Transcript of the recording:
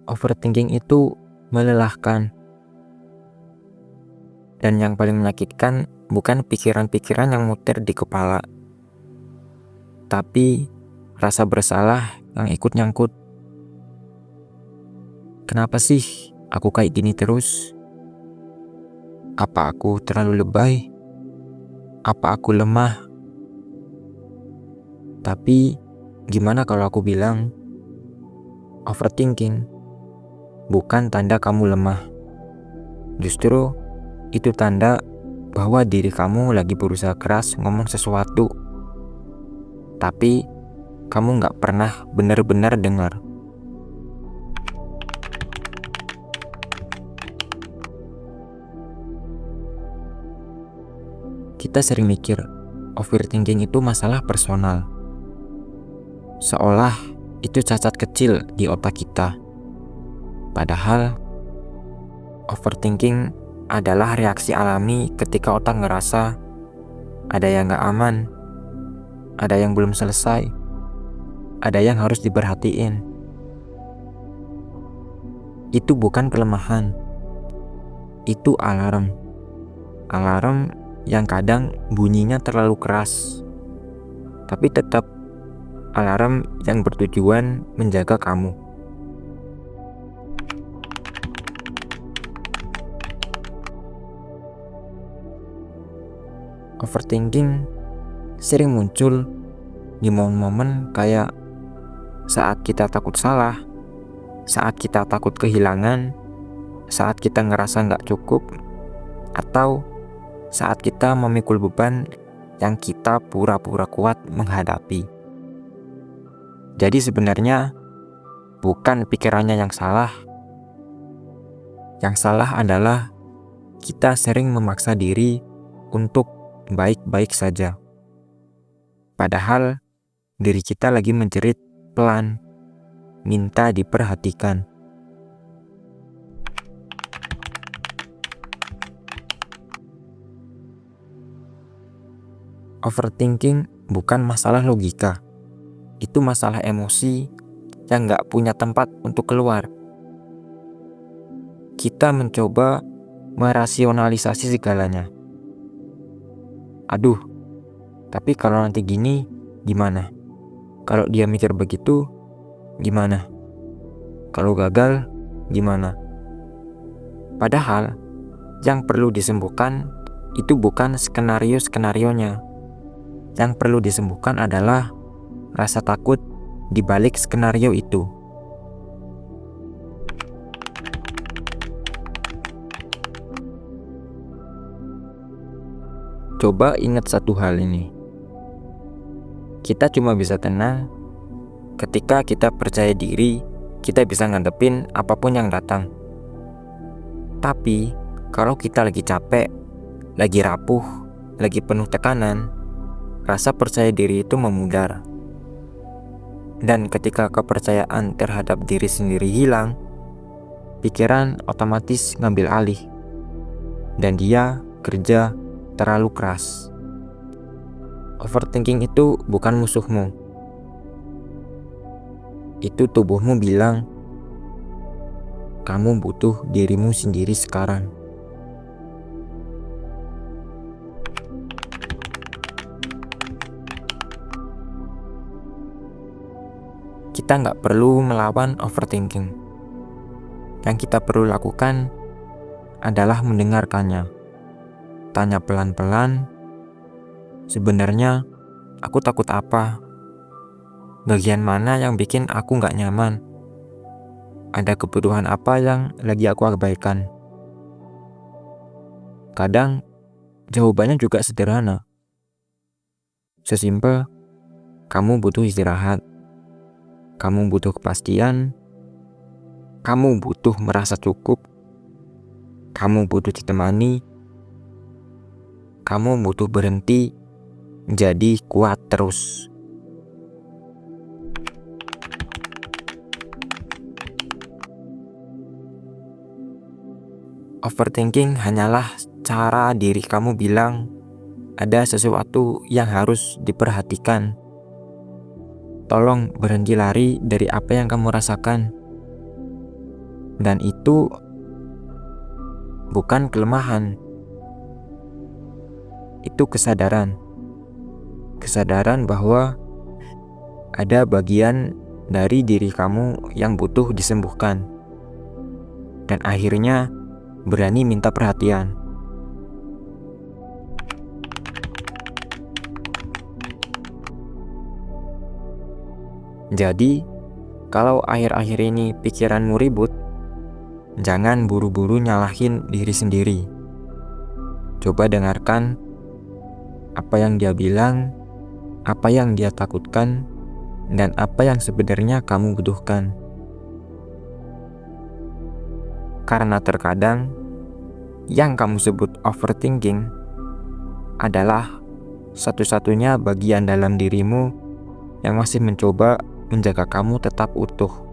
Overthinking itu melelahkan. Dan yang paling menyakitkan bukan pikiran-pikiran yang muter di kepala, tapi rasa bersalah yang ikut nyangkut. Kenapa sih aku kayak gini terus? Apa aku terlalu lebay? Apa aku lemah? Tapi gimana kalau aku bilang overthinking bukan tanda kamu lemah. Justru itu tanda bahwa diri kamu lagi berusaha keras ngomong sesuatu, tapi kamu gak pernah benar-benar dengar. Kita sering mikir overthinking itu masalah personal, seolah itu cacat kecil di otak kita. Padahal overthinking adalah reaksi alami ketika otak ngerasa ada yang gak aman, ada yang belum selesai, ada yang harus diperhatiin. Itu bukan kelemahan, itu alarm. Alarm yang kadang bunyinya terlalu keras, tapi tetap alarm yang bertujuan menjaga kamu. Overthinking sering muncul di momen-momen kayak saat kita takut salah, saat kita takut kehilangan, saat kita ngerasa gak cukup, atau saat kita memikul beban yang kita pura-pura kuat menghadapi. Jadi sebenarnya bukan pikirannya yang salah. Yang salah adalah kita sering memaksa diri untuk baik-baik saja. Padahal diri kita lagi menjerit pelan, minta diperhatikan. Overthinking bukan masalah logika. Itu masalah emosi yang gak punya tempat untuk keluar. Kita mencoba merasionalisasi segalanya. Aduh, tapi kalau nanti gini, gimana? Kalau dia mikir begitu, gimana? Kalau gagal, gimana? Padahal, yang perlu disembuhkan itu bukan skenario-skenarionya. Yang perlu disembuhkan adalah rasa takut di balik skenario itu. Coba ingat satu hal ini. Kita cuma bisa tenang ketika kita percaya diri, kita bisa ngadepin apapun yang datang. Tapi kalau kita lagi capek, lagi rapuh, lagi penuh tekanan, rasa percaya diri itu memudar. Dan ketika kepercayaan terhadap diri sendiri hilang, pikiran otomatis ngambil alih. Dan dia kerja terlalu keras. Overthinking itu bukan musuhmu. Itu tubuhmu bilang, kamu butuh dirimu sendiri sekarang. Kita nggak perlu melawan overthinking. Yang kita perlu lakukan adalah mendengarkannya. Tanya pelan-pelan, sebenarnya aku takut apa? Bagian mana yang bikin aku gak nyaman? Ada kebutuhan apa yang lagi aku abaikan? Kadang jawabannya juga sederhana. Sesimpel, kamu butuh istirahat, kamu butuh kepastian, kamu butuh merasa cukup, kamu butuh ditemani, kamu butuh berhenti jadi kuat terus. Overthinking hanyalah cara diri kamu bilang ada sesuatu yang harus diperhatikan. Tolong berhenti lari dari apa yang kamu rasakan. Dan itu bukan kelemahan. Itu kesadaran. Kesadaran bahwa ada bagian dari diri kamu yang butuh disembuhkan. Dan akhirnya berani minta perhatian. Jadi, kalau akhir-akhir ini pikiranmu ribut, jangan buru-buru nyalahin diri sendiri. Coba dengarkan apa yang dia bilang, apa yang dia takutkan, dan apa yang sebenarnya kamu butuhkan. Karena terkadang yang kamu sebut overthinking adalah satu-satunya bagian dalam dirimu yang masih mencoba menjaga kamu tetap utuh.